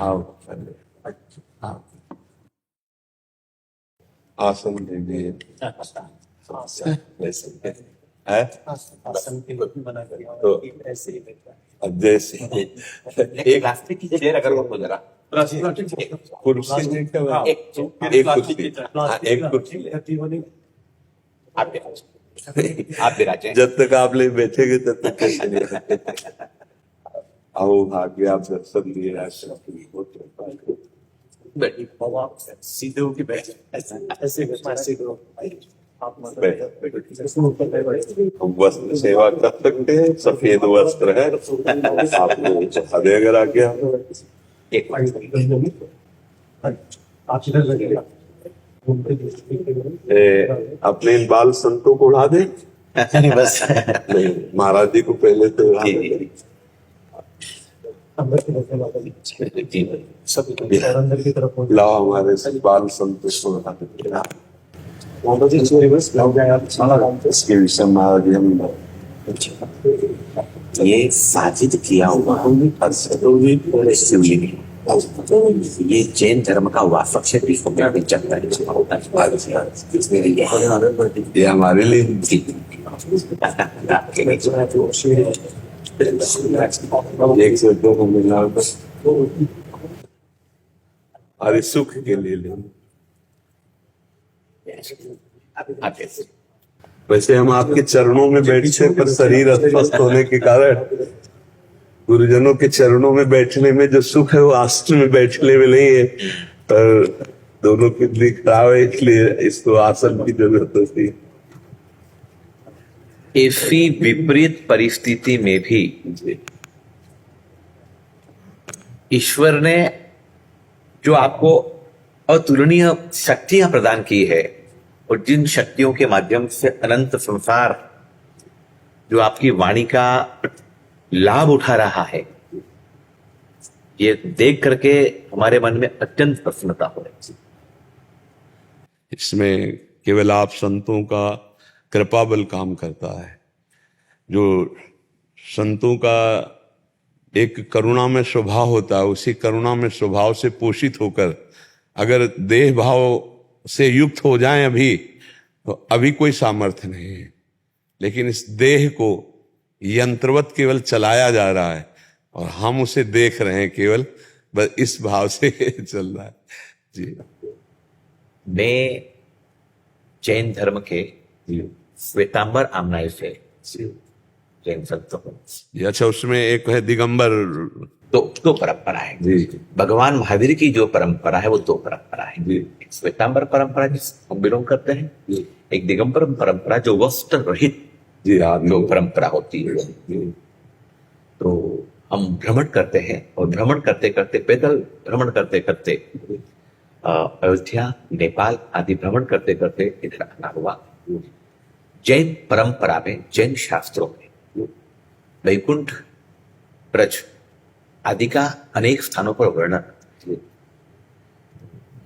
आओ आओ, आसन दीजिए। वैसे है आसन के लिए भी मना करिए तो ऐसे ही बैठा अब जैसे एक प्लास्टिक की चेयर अगर हो जरा कुर्सी एक हाँ, एक कुर्सी ले। आप विराजे। जब तक आप ले बैठेंगे तब तक कैसे नहीं आओ भाग्य आप दर्शन दिए बैठिए। आप सीधे होके बैठे ऐसे करो आप हम वस्त्र सेवा कर सकते हैं, सफेद वस्त्र है आपको दिखा अगर आ गया। एक मिनट आप इधर लगे अपने इन बाल संतों को उड़ा दे। नहीं बस नहीं, महाराज जी को पहले तो उड़ा जी, दे। जी, अंदर की सब अंदर की तरफ लाओ हमारे से बाल संतों को उड़ा दे। इसके विषय में महाराज जी हम ये साजिद किया हुआ शिवलिंग ये जैन धर्म का वास्तव से भी चलता है। ये हमारे लिए एक से दो को मिला और सुख के लिए ले। वैसे हम आपके चरणों में बैठे पर शरीर अस्वस्थ होने के कारण गुरुजनों के चरणों में बैठने में जो सुख है वो आसन में बैठने में नहीं है, पर दोनों की दिख रहा है इसलिए इसको आसन की जरूरत होती है। ऐसी विपरीत परिस्थिति में भी ईश्वर ने जो आपको अतुलनीय शक्तियां प्रदान की है और जिन शक्तियों के माध्यम से अनंत संसार जो आपकी वाणी का लाभ उठा रहा है, ये देख करके हमारे मन में अत्यंत प्रसन्नता हो रही है। इसमें केवल आप संतों का कृपा बल काम करता है। जो संतों का एक करुणा में स्वभाव होता है, उसी करुणा में स्वभाव से पोषित होकर अगर देह भाव से युक्त हो जाएं अभी, तो अभी कोई सामर्थ्य नहीं है, लेकिन इस देह को यंत्रवत केवल चलाया जा रहा है और हम उसे देख रहे हैं, केवल बस इस भाव से चल रहा है जी। मैं जैन धर्म के श्वेतांबर आमनाय से जैन संत हूँ। अच्छा, उसमें एक है दिगंबर, दो परंपरा है जी। भगवान महावीर की जो परंपरा है वो दो परंपरा है। एक श्वेतांबर परंपरा जिसको हम बिलोंग करते हैं, एक दिगंबर परंपरा जो वस्त्र रहित जी जो परंपरा होती है। तो हम भ्रमण करते हैं और भ्रमण करते करते पैदल भ्रमण करते करते अयोध्या, नेपाल आदि भ्रमण करते करते इधर आना हुआ। जैन परंपरा में, जैन शास्त्रों में वैकुंठ, ब्रज आदि का अनेक स्थानों पर वर्णन।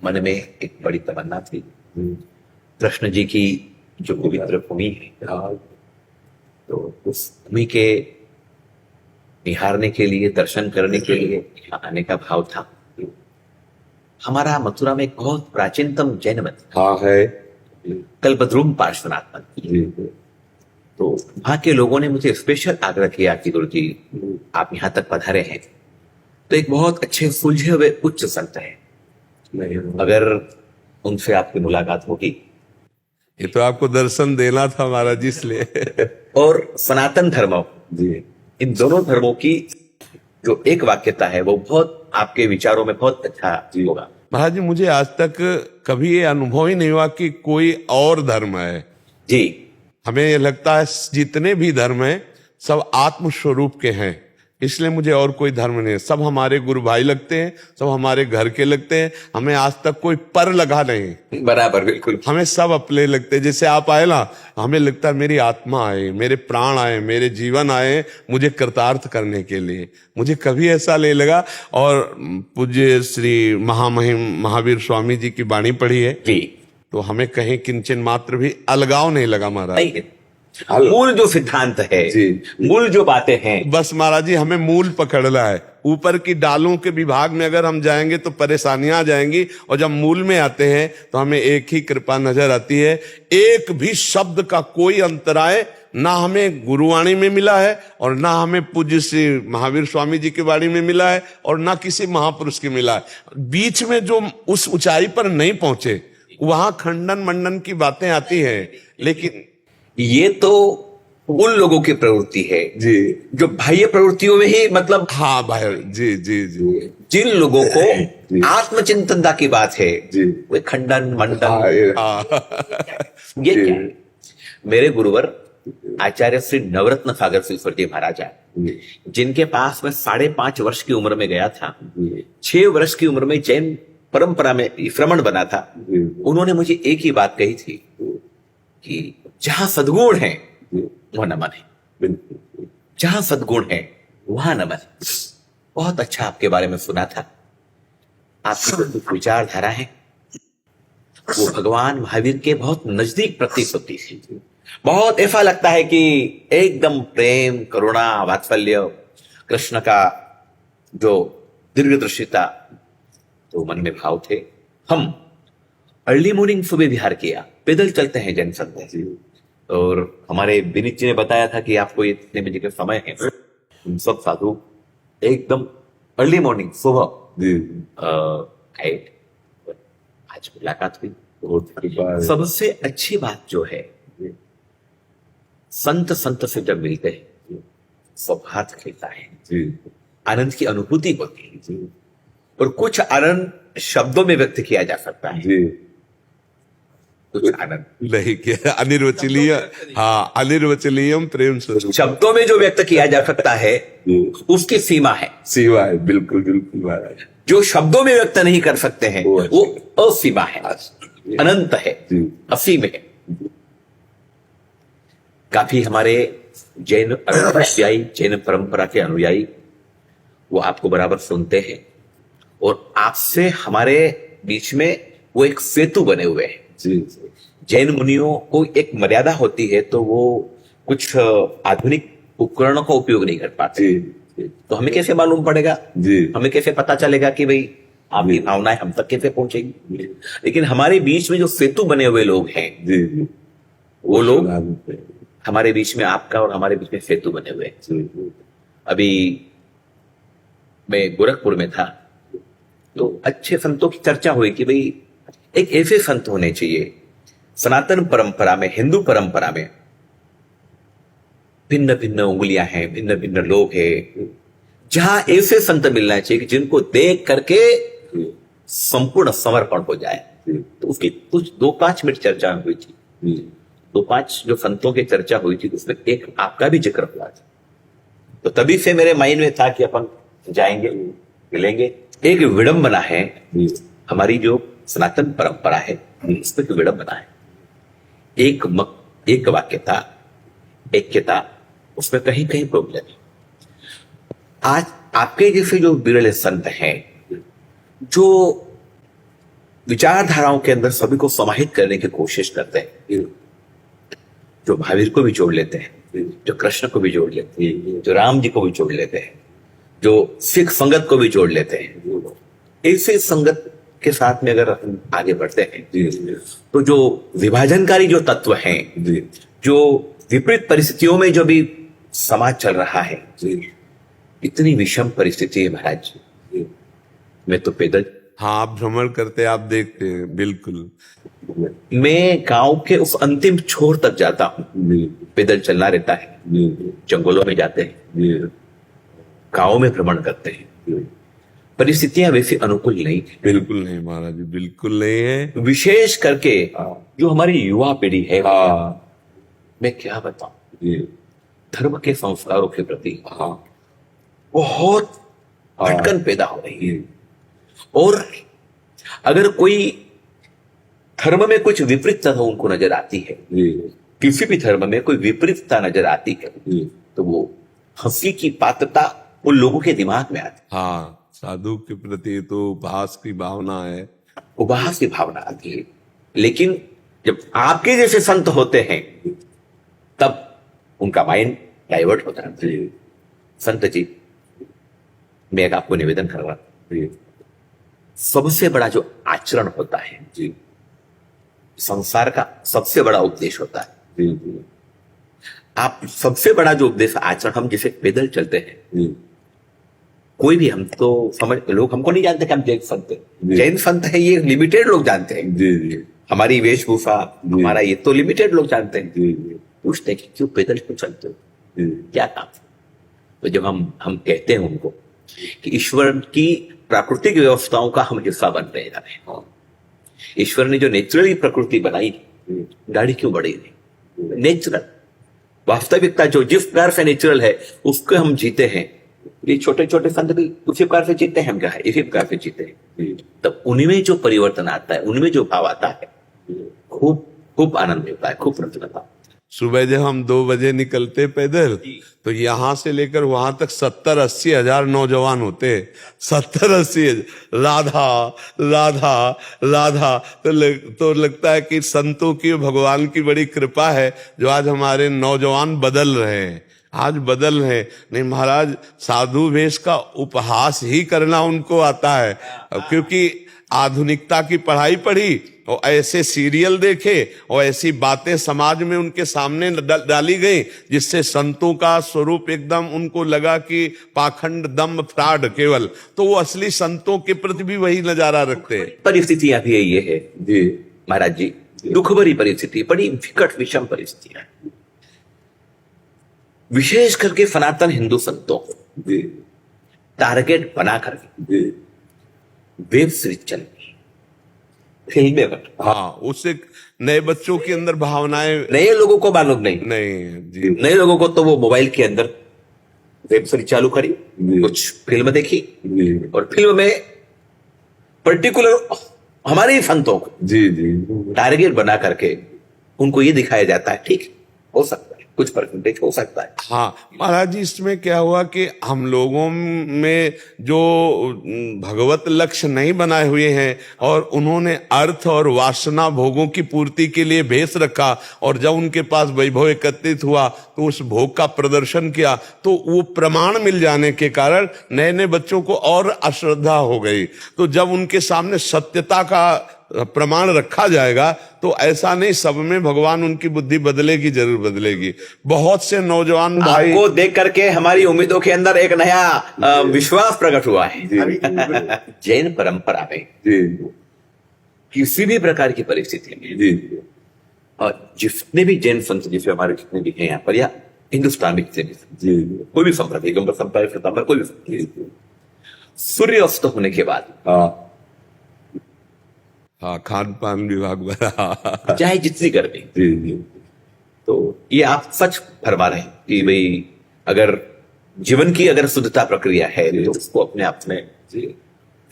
मन में एक बड़ी तमन्ना थी, कृष्ण जी की जो पवित्र भूमि है, तो उस भूमि के निहारने के लिए, दर्शन करने के लिए यहाँ आने का भाव था। हमारा मथुरा में एक बहुत प्राचीनतम जैन मंदिर है कल्पद्रुम पार्श्वनाथ मंदिर। तो वहां के लोगों ने मुझे स्पेशल आग्रह किया कि गुरु जी आप यहाँ तक पधारे हैं तो एक बहुत अच्छे सुलझे हुए उच्च संत है, अगर उनसे आपकी मुलाकात होगी। ये तो आपको दर्शन देना था महाराज जी, इसलिए। और सनातन धर्मों जी, इन दोनों धर्मों की जो एक वाक्यता है वो बहुत आपके विचारों में बहुत अच्छा होगा। महाराज जी, मुझे आज तक कभी ये अनुभव ही नहीं हुआ कि कोई और धर्म है जी। हमें ये लगता है जितने भी धर्म हैं सब आत्म स्वरूप के हैं, इसलिए मुझे और कोई धर्म नहीं है। सब हमारे गुरु भाई लगते हैं, सब हमारे घर के लगते हैं, हमें आज तक कोई पर लगा नहीं। बराबर, बिल्कुल। हमें सब अपने लगते हैं। जैसे आप आए ना, हमें लगता है मेरी आत्मा आए, मेरे प्राण आए, मेरे जीवन आए मुझे कृतार्थ करने के लिए। मुझे कभी ऐसा नहीं लगा। और पूज्य श्री महामहिम महावीर स्वामी जी की वाणी पढ़ी है जी, तो हमें कहीं किंचन मात्र भी अलगाव नहीं लगा महाराज। हेलो। मूल जो सिद्धांत है, जी। मूल जो बातें हैं, बस महाराज जी हमें मूल पकड़ना है। ऊपर की डालों के विभाग में अगर हम जाएंगे तो परेशानियां आ जाएंगी, और जब मूल में आते हैं तो हमें एक ही कृपा नजर आती है। एक भी शब्द का कोई अंतराय ना हमें गुरुवाणी में मिला है, और ना हमें पूज्य श्री महावीर स्वामी जी की वाणी में मिला है, और ना किसी महापुरुष की मिला है। बीच में जो उस ऊंचाई पर नहीं पहुंचे वहां खंडन मंडन की बातें आती हैं। लेकिन ये तो उन लोगों की प्रवृत्ति है जी, जो बाह्य प्रवृत्तियों में ही, मतलब हाँ भाई, जी जी जी जिन लोगों जी। को आत्मचिंतनता की बात है, जी। वे खंडन मंडन, हाँ, ये जी। क्या है? मेरे गुरुवर आचार्य श्री नवरत्न सागर सिलसर जी महाराज हैं, जिनके पास मैं 5.5 वर्ष की उम्र में गया था। 6 वर्ष की उम्र में जैन परंपरा में श्रमण बना था। उन्होंने मुझे एक ही बात कही थी कि जहां सद्गुण है वह नमन है, जहां सद्गुण है वहां नमन है। बहुत अच्छा आपके बारे में सुना था। आपकी जो कुछ विचारधारा है वो भगवान महावीर के बहुत नजदीक प्रतीत होती है। बहुत ऐसा लगता है कि एकदम प्रेम, करुणा, वात्सल्य, कृष्ण का जो दीर्घदर्शिता, तो मन में भाव थे। हम अर्ली मॉर्निंग सुबह विहार किया, पैदल चलते हैं जैन संत जी, और हमारे विनीत जी ने बताया था कि आपको ये इतने बजे का समय है। हम सब साधु एकदम अर्ली मॉर्निंग सुबह आए। आज मुलाकात हुई। सबसे अच्छी बात जो है, संत से जब मिलते हैं सौभाग्य खिलता है, आनंद की अनुभूति होती है, और कुछ आनंद शब्दों में व्यक्त किया जा सकता है। कुछ आनंद नहीं किया, अनिर्वचनीय, हाँ, अनिर्वचनीयम प्रेम स्वरूप, शब्दों में जो व्यक्त किया जा सकता है उसकी सीमा है। सीमा है, बिल्कुल बिल्कुल महाराज। जो शब्दों में व्यक्त नहीं कर सकते हैं वो असीमा है, अनंत है, असीम है। काफी हमारे जैन अनुयायी, जैन परंपरा के अनुयायी, वो आपको बराबर सुनते हैं, और आपसे हमारे बीच में वो एक सेतु बने हुए हैं। जैन मुनियों को एक मर्यादा होती है, तो वो कुछ आधुनिक उपकरणों का उपयोग नहीं कर पाते। तो हमें कैसे मालूम पड़ेगा, हमें कैसे पता चलेगा कि भाई आपकी भावनाएं हम तक कैसे पहुंचेगी? लेकिन हमारे बीच में जो सेतु बने हुए लोग हैं, वो लोग हमारे बीच में, आपका और हमारे बीच में सेतु बने हुए हैं। अभी मैं गोरखपुर में था, तो अच्छे संतों की चर्चा हुई कि भाई एक ऐसे संत होने चाहिए सनातन परंपरा में, हिंदू परंपरा में भिन्न भिन्न उंगलियां हैं, भिन्न भिन्न लोग हैं, जहां ऐसे संत मिलना चाहिए कि जिनको देख करके संपूर्ण समर्पण हो जाए। तो उसकी कुछ 2-5 मिनट चर्चा हुई थी। 2-5 जो संतों की चर्चा हुई थी, उसमें एक आपका भी जिक्र हुआ था। तो तभी से मेरे माइंड में था कि अपन जाएंगे, मिलेंगे। एक विडंबना है हमारी जो सनातन परंपरा है, इसमें एक विडंबना है। एक वाक्यता, ऐक्यता, उसमें कहीं कहीं प्रॉब्लम है। आज आपके जैसे जो विरले संत हैं, जो विचारधाराओं के अंदर सभी को समाहित करने की कोशिश करते हैं, जो महावीर को भी जोड़ लेते हैं, जो कृष्ण को भी जोड़ लेते हैं, जो राम जी को भी जोड़ लेते हैं, जो सिख संगत को भी जोड़ लेते हैं, ऐसे संगत के साथ में अगर हम आगे बढ़ते हैं, तो जो विभाजनकारी जो तत्व हैं, जो विपरीत परिस्थितियों में जो भी समाज चल रहा है, इतनी विषम परिस्थिति है महाराज। मैं तो पैदल, हाँ, आप भ्रमण करते, आप देखते हैं, बिल्कुल। मैं गांव के उस अंतिम छोर तक जाता हूं, पैदल चलना रहता है, जंगलों में जाते हैं, गांव में भ्रमण करते हैं। परिस्थितियां वैसे अनुकूल नहीं, बिल्कुल नहीं महाराज जी, बिल्कुल नहीं है। विशेष करके जो हमारी युवा पीढ़ी है, मैं क्या बताऊं, धर्म के संस्कारों के प्रति बहुत भटकन पैदा हो रही है। और अगर कोई धर्म में कुछ विपरीतता उनको नजर आती है, किसी भी धर्म में कोई विपरीतता नजर आती है, तो वो हंसी की पात्रता उन लोगों के दिमाग में आती है। हाँ, साधु के प्रति तो उपहास की भावना है, उपहास की भावना आती है। लेकिन जब आपके जैसे संत होते हैं, तब उनका माइंड डाइवर्ट होता है। जी संत जी, मैं एक आपको निवेदन कर रहा हूं, जी सबसे बड़ा जो आचरण होता है, जी संसार का सबसे बड़ा उपदेश होता है। जी जी आप सबसे बड़ा जो उपदेश आचरण, हम जैसे पैदल चलते हैं, जी कोई भी, हम तो समझ, लोग हमको नहीं जानते कि हम जैन संत हैं। जी। जैन संत है ये लिमिटेड लोग जानते हैं, जी जी हमारी वेशभूषा, जी। हमारा ये तो लिमिटेड लोग जानते हैं। जी जी पूछते हैं कि क्यों पैदल क्यों चलते हो, जी क्या काम है? तो जब हम कहते हैं उनको कि ईश्वर की प्राकृतिक व्यवस्थाओं का हम हिस्सा बन रहे हैं, ईश्वर ने जो नेचुरली प्रकृति बनाई, गाड़ी क्यों बढ़ी नहीं, नेचुरल वास्तविकता जो जिस प्रकार से नेचुरल है उसको हम जीते हैं। ये छोटे छोटे संत भी उसी प्रकार से जीते हैं, हम क्या है इसी प्रकार से जीते हैं। तब उनमें जो परिवर्तन आता है, उनमें जो भाव आता है, खूब खूब आनंद मिलता है, खूब प्रसन्नता। सुबह जब हम 2 बजे निकलते पैदल जी। तो यहाँ से लेकर वहां तक 70-80 हजार नौजवान होते, 70-80 राधा राधा राधा। तो लगता है कि संतों की, भगवान की बड़ी कृपा है जो आज हमारे नौजवान बदल रहे हैं, आज बदल रहे हैं। नहीं महाराज, साधु वेश का उपहास ही करना उनको आता है, क्योंकि आधुनिकता की पढ़ाई पढ़ी और ऐसे सीरियल देखे और ऐसी बातें समाज में उनके सामने डाली गई जिससे संतों का स्वरूप एकदम उनको लगा कि पाखंड, दम्भ, फ्रॉड केवल। तो वो असली संतों के प्रति भी वही नजारा रखते हैं। परिस्थितियां भी ये है जी महाराज जी, दुख भरी परिस्थिति, बड़ी विकट विषम परिस्थितियां, विशेष करके सनातन हिंदू संतों को जी टारगेट बना करके जी वेब सीरीज चल रही, फिल्में बन, हाँ, उससे नए बच्चों के अंदर भावनाएं नए लोगों को मालूम नहीं, नहीं जी नए लोगों को तो वो मोबाइल के अंदर वेब सीरीज चालू करी, जी। कुछ फिल्म देखी, जी और फिल्म में पर्टिकुलर हमारे ही संतों को जी जी टारगेट बना करके उनको ये दिखाया जाता है। ठीक हो सकता है, कुछ परसेंटेज हो सकता है। हाँ महाराज जी, इसमें क्या हुआ कि हम लोगों में जो भगवत लक्ष्य नहीं बनाए हुए हैं और उन्होंने अर्थ और वासना भोगों की पूर्ति के लिए भेष रखा, और जब उनके पास वैभव एकत्रित हुआ तो उस भोग का प्रदर्शन किया, तो वो प्रमाण मिल जाने के कारण नए नए बच्चों को और अश्रद्धा हो गई। तो जब उनके सामने सत्यता का प्रमाण रखा जाएगा तो ऐसा नहीं सब में भगवान उनकी बुद्धि बदलेगी, जरूर बदलेगी। बहुत से नौजवान भाई आपको देख करके हमारी उम्मीदों के अंदर एक नया विश्वास प्रकट हुआ है। जैन परंपरा में जी किसी भी प्रकार की परिस्थिति में, जी और जितने भी जैन संत, जैसे हमारे जितने भी हैं यहाँ पर, या हिंदुस्तान में जितने भी संत, जी कोई भी संप्रदाय, दिगंबर संप्रदाय, श्वेतांबर, कोई भी संप्रदाय, सूर्य अस्त होने के बाद हाँ हाँ, खान पान विभाग बना चाहे जितनी गर्मी, जी जी तो ये आप सच फरमा रहे हैं कि भाई अगर जीवन की अगर शुद्धता प्रक्रिया है तो उसको अपने आप में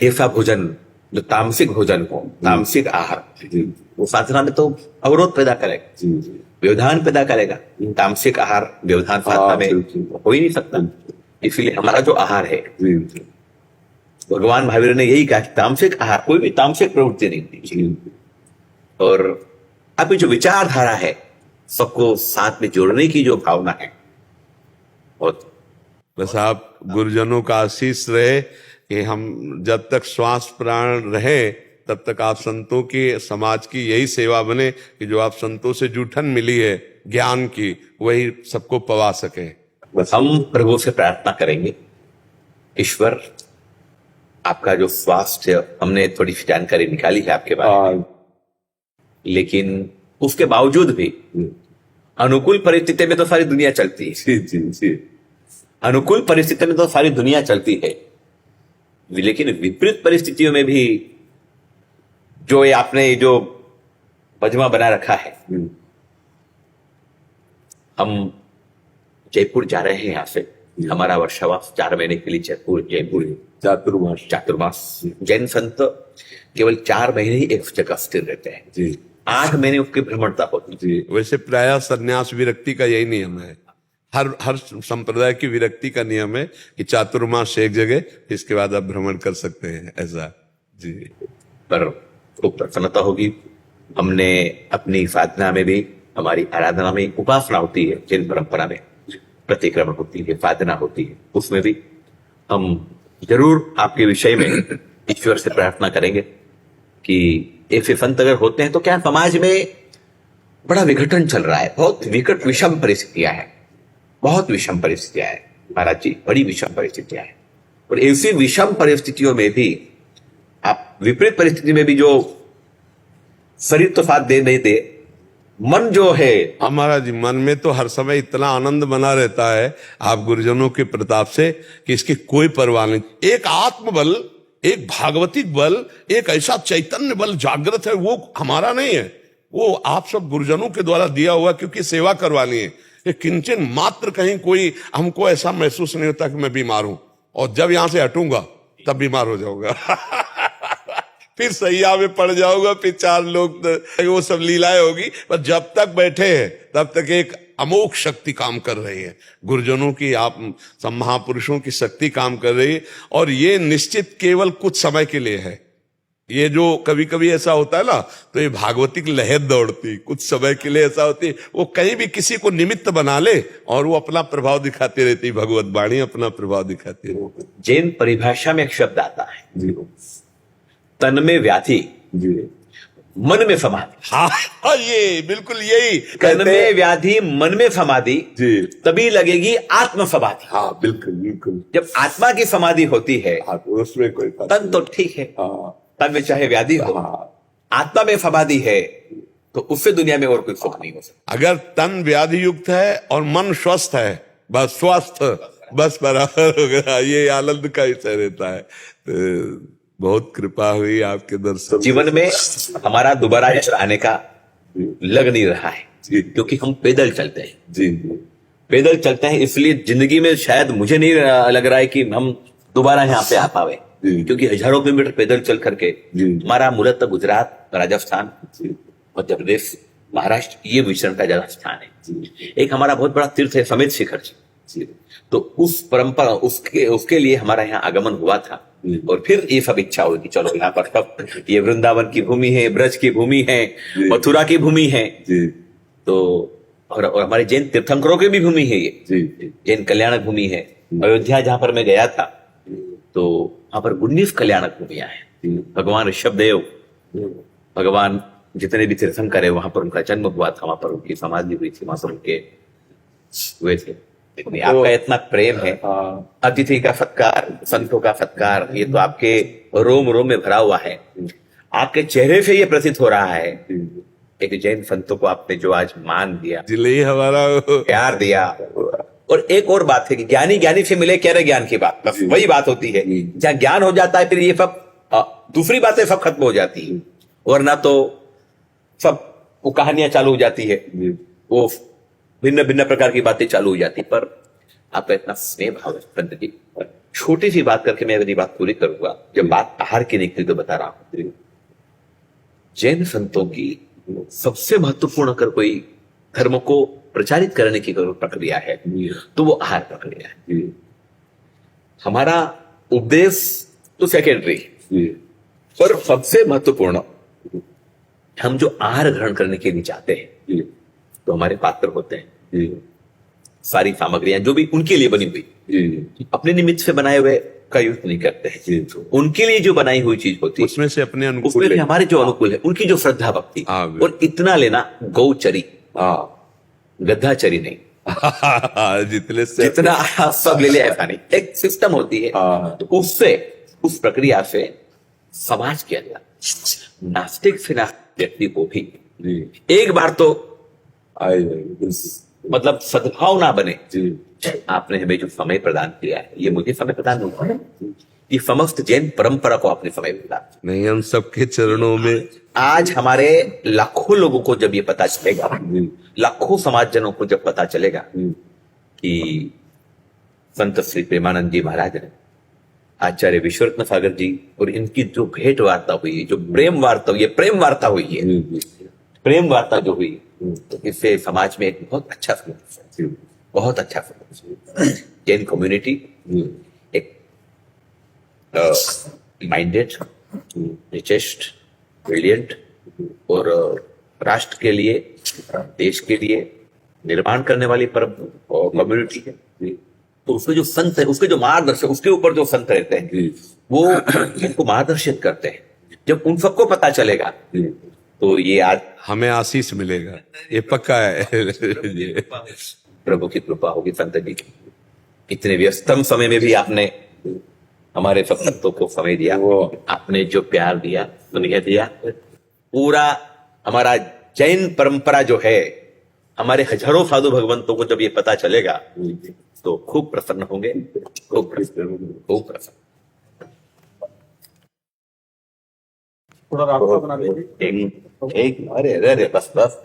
ऐसा भोजन जो तामसिक भोजन हो, तामसिक आहार, जी वो साधना में तो अवरोध पैदा करेगा, जी जी व्यवधान पैदा करेगा। तामसिक आहार व्यवधान साधना में बिल्कुल। हो ही नहीं सकता। इसलिए हमारा जो आहार है, जी जी भगवान महावीर ने यही कहा कि तामसिक आहार, कोई भी तामसिक प्रवृत्ति नहीं होनी चाहिए। जी और अभी जो विचारधारा है, सबको साथ में जोड़ने की जो भावना है, और बस आप गुरुजनों का आशीष रहे कि हम जब तक श्वास प्राण रहे तब तक आप संतों की, समाज की यही सेवा बने कि जो आप संतों से जूठन मिली है ज्ञान की, वही सबको पवा सके। बस हम प्रभु से प्रार्थना करेंगे, ईश्वर आपका जो स्वास्थ्य, हमने थोड़ी सी जानकारी निकाली है आपके बारे में, लेकिन उसके बावजूद भी अनुकूल परिस्थिति में तो सारी दुनिया चलती है। जी जी जी अनुकूल परिस्थिति में तो सारी दुनिया चलती है, लेकिन विपरीत परिस्थितियों में भी जो ये आपने जो मजमा बना रखा है, हम जयपुर जा रहे हैं। यहाँ से हमारा वर्षावास 4 महीने के लिए जयपुर चातुर्मास। जैन संत केवल 4 महीने ही एक जगह स्थिर रहते हैं, जी 8 महीने उसकी भ्रमणता होती है। जी वैसे प्रायः संन्यास विरक्ति का यही नियम है, हर संप्रदाय की विरक्ति का नियम है कि चातुर्मास एक जगह, इसके बाद आप भ्रमण कर सकते हैं, ऐसा। जी पर खूब प्रसन्नता होगी। हमने अपनी साधना में भी हमारी आराधना में उपासना होती है, जैन परंपरा में प्रतिक्रमण होती है, साधना होती है, उसमें भी हम जरूर आपके विषय में ईश्वर से प्रार्थना करेंगे कि ऐसे संत अगर होते हैं तो क्या समाज में बड़ा विघटन चल रहा है, बहुत विकट विषम परिस्थितियां हैं, बहुत विषम परिस्थितियां हैं महाराज जी, बड़ी विषम परिस्थितियां हैं। और ऐसी विषम परिस्थितियों में भी आप विपरीत परिस्थिति में भी जो शरीर तो साथ दे नहीं दे, मन जो है हमारा जी मन में तो हर समय इतना आनंद बना रहता है आप गुरुजनों के प्रताप से कि इसकी कोई परवाह नहीं। एक आत्मबल, एक भागवतिक बल, एक ऐसा चैतन्य बल जागृत है, वो हमारा नहीं है, वो आप सब गुरुजनों के द्वारा दिया हुआ, क्योंकि सेवा करवानी है। ये किंचन मात्र कहीं कोई हमको ऐसा महसूस नहीं होता कि मैं बीमार हूं, और जब यहां से हटूंगा तब बीमार हो जाऊंगा फिर सैया में पड़ जाऊंगा, फिर 4 लोग वो सब लीलाएं होगी, पर जब तक बैठे हैं तब तक एक अमोघ शक्ति काम कर रही है, गुरुजनों की, आप सब महापुरुषों की शक्ति काम कर रही है। और ये निश्चित केवल कुछ समय के लिए है। ये जो कभी कभी ऐसा होता है ना, तो ये भागवतिक लहर दौड़ती कुछ समय के लिए ऐसा होती है, वो कहीं भी किसी को निमित्त बना ले और वो अपना प्रभाव दिखाती रहती, भगवत वाणी अपना प्रभाव दिखाती रहती। जैन परिभाषा में एक शब्द आता है, तन में व्याधि, मन में समाधि। हाँ, ये बिल्कुल यही तन में व्याधि, मन में समाधि, जी, तभी लगेगी आत्म समाधि। हाँ बिल्कुल बिल्कुल। जब आत्मा की समाधि होती है, हाँ, तो उसमें कोई तन तो ठीक है, हाँ, तन में चाहे व्याधि हो, आत्मा में समाधि है, तो उससे दुनिया में और कोई सुख नहीं हो सकता। अगर तन व्याधि युक्त है और मन स्वस्थ है, बस स्वस्थ, बस बराबर हो गया, ये आनंद का विषय रहता है। तो बहुत कृपा हुई आपके दर्शन। जीवन में हमारा दोबारा आने का लग नहीं रहा है, क्योंकि हम पैदल चलते हैं। जी, पैदल चलते हैं, इसलिए जिंदगी में शायद मुझे नहीं लग रहा है कि हम दोबारा यहाँ पे आ पावे, क्योंकि हजारों किलोमीटर पैदल चल करके हमारा मूलतः गुजरात, राजस्थान, मध्य प्रदेश, महाराष्ट्र, ये विचरण का ज्यादा स्थान है। एक हमारा बहुत बड़ा तीर्थ है समेत शिखर जी, तो उस परंपरा, उसके लिए हमारा यहाँ आगमन हुआ था। और फिर ये सब इच्छा हुई कि चलो यहाँ पर सब, ये वृंदावन की भूमि है, ब्रज की भूमि है, मथुरा की भूमि है, तो और हमारे जैन तीर्थंकरों की भी भूमि है, ये जैन कल्याणक भूमि है। अयोध्या जहां पर मैं गया था, तो वहां पर 19 कल्याणक भूमियां हैं। भगवान ऋषभदेव, भगवान जितने भी तीर्थंकर है, वहां पर उनका जन्म हुआ था, वहां पर उनकी समाधि हुई थी, वहां पर उनके हुए थे। आपका इतना प्रेम है, अतिथि का सत्कार, संतों का सत्कार, ये तो आपके रोम रोम में भरा हुआ है। आपके चेहरे से ये प्रतीत हो रहा है एक जैन संतों को आपने जो आज मान दिया, जिले हमारा प्यार दिया। और एक और बात है कि ज्ञानी ज्ञानी से मिले, कह रहे ज्ञान की बात, बस वही बात होती है। जहां ज्ञान हो जाता है, फिर ये सब दूसरी बातें सब खत्म हो जाती है, वरना तो सब वो कहानियां चालू हो जाती है, वो भिन्न भिन्न प्रकार की बातें चालू हो जाती। पर आपका इतना स्नेह भाव है पंत जी। छोटी सी बात करके मैं मेरी बात पूरी करूंगा। जब बात आहार की निकली तो बता रहा हूं, जैन संतों की सबसे महत्वपूर्ण अगर कोई धर्म को प्रचारित करने की प्रक्रिया है तो वो आहार प्रक्रिया है। हमारा उपदेश तो सेकेंडरी, पर सबसे महत्वपूर्ण, हम जो आहार ग्रहण करने के लिए चाहते हैं, तो हमारे पात्र होते हैं, सारी सामग्रियां जो भी उनके लिए बनी हुई, अपने निमित्त से बनाए हुए का यूज नहीं करते हैं। उनके लिए जो बनाई हुई चीज होती है, उसमें से अपने अनुकूल, उसमें भी हमारे जो अनुकूल है, उनकी जो श्रद्धा भक्ति, और इतना लेना, गौचरी, गद्दाचरी नहीं, जितना सब ले ले ऐसा नहीं, एक सिस्टम होती है। तो उससे, उस प्रक्रिया से समाज के अंदर नास्तिक से नास्तिक व्यक्ति को भी एक बार तो मतलब सद्भाव ना बने। आपने हमें जो समय प्रदान किया है, ये मुझे समय प्रदान नहीं हुआ, ये समस्त जैन परंपरा को आपने समय प्रदान नहीं, हम सबके चरणों में। आज हमारे लाखों लोगों को जब ये पता चलेगा, लाखों समाजजनों को जब पता चलेगा कि संत श्री प्रेमानंद जी महाराज ने, आचार्य विश्वरत्न सागर जी और इनकी जो भेंट वार्ता हुई, जो प्रेम वार्ता हुई है, प्रेम वार्ता हुई है, प्रेम वार्ता जो हुई, तो इससे समाज में एक बहुत अच्छा समझ, बहुत अच्छा समझ, जैन कम्युनिटी एक माइंडेड, रिचेस्ट, ब्रिलियंट और राष्ट्र के लिए देश के लिए निर्माण करने वाली परम कम्युनिटी है। तो उसके जो संत है, उसके जो मार्गदर्शक, उसके ऊपर जो संत रहते हैं जी वो इनको मार्गदर्शित करते हैं। जब उन सबको पता चलेगा जी तो ये आज हमें आशीष मिलेगा, ये पक्का है। जी प्रभु की कृपा होगी। संत जी इतने व्यस्तम समय में भी आपने हमारे सब संतों को समय दिया, आपने जो प्यार दिया, स्नेह दिया, पूरा हमारा जैन परंपरा जो है, हमारे हजारों साधु भगवंतों को जब ये पता चलेगा तो खूब प्रसन्न होंगे, खूब प्रसन्न। थोड़ा रास्ता बना दीजिए। एक अरे अरे अरे बस बस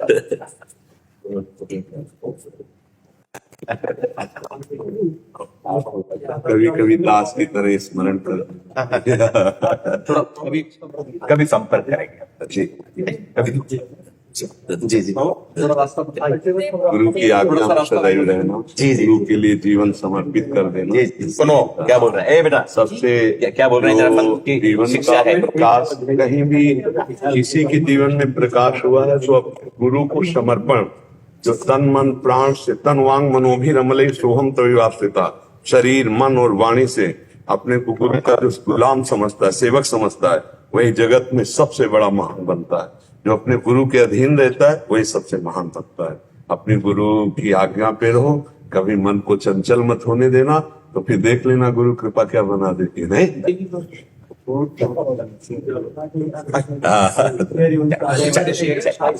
कभी कभी दास की तरह स्मरण कर थोड़ा कभी संपर्क करेंगे। जी कभी जी जी थोड़ा रास्ता गुरु की आज्ञा में सदैव रहना, जी, जी। गुरु के लिए जीवन समर्पित कर देना, सुनो क्या बोल रहे हैं। ए बेटा सबसे क्या बोल रहे हैं, जरा जो की जीवन शिक्षा का है। प्रकाश, कहीं भी किसी के जीवन में प्रकाश हुआ है तो अब गुरु को समर्पण, जो तन मन प्राण से, तन वांग मनोभी रमले सोहम तविवास्थिता, शरीर मन और वाणी से अपने को गुरु का जो गुलाम समझता है, सेवक समझता है, वही जगत में सबसे बड़ा महान बनता है। जो अपने गुरु के अधीन रहता है वही सबसे महान बनता है। अपने गुरु की आज्ञा पे रहो, कभी मन को चंचल मत होने देना, तो फिर देख लेना गुरु कृपा क्या बना देती है। नहीं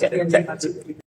very